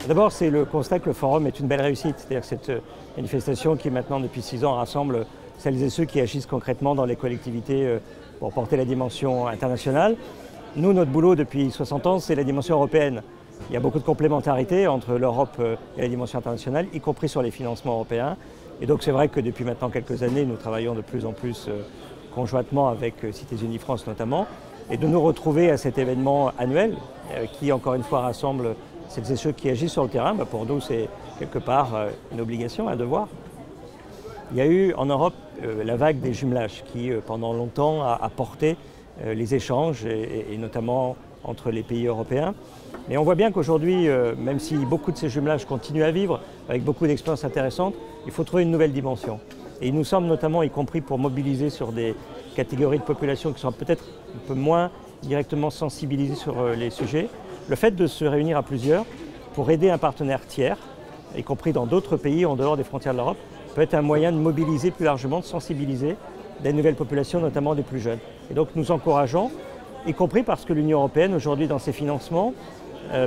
D'abord, c'est le constat que le forum est une belle réussite. C'est-à-dire que cette manifestation qui maintenant depuis 6 ans rassemble celles et ceux qui agissent concrètement dans les collectivités pour porter la dimension internationale. Nous, notre boulot depuis 60 ans, c'est la dimension européenne. Il y a beaucoup de complémentarité entre l'Europe et la dimension internationale, y compris sur les financements européens. Et donc c'est vrai que depuis maintenant quelques années, nous travaillons de plus en plus conjointement avec Cités Unies France notamment. Et de nous retrouver à cet événement annuel qui, encore une fois, rassemble celles et ceux qui agissent sur le terrain, pour nous, c'est quelque part une obligation, un devoir. Il y a eu en Europe la vague des jumelages qui, pendant longtemps, a porté les échanges, et notamment entre les pays européens. Mais on voit bien qu'aujourd'hui, même si beaucoup de ces jumelages continuent à vivre, avec beaucoup d'expériences intéressantes, il faut trouver une nouvelle dimension. Et il nous semble notamment, y compris pour mobiliser sur des catégories de population qui sont peut-être un peu moins directement sensibilisées sur les sujets, le fait de se réunir à plusieurs pour aider un partenaire tiers, y compris dans d'autres pays en dehors des frontières de l'Europe, peut être un moyen de mobiliser plus largement, de sensibiliser des nouvelles populations, notamment des plus jeunes. Et donc nous encourageons, y compris parce que l'Union européenne, aujourd'hui dans ses financements,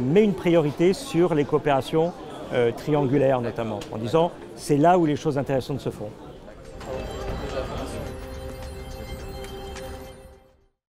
met une priorité sur les coopérations triangulaires notamment, en disant c'est là où les choses intéressantes se font.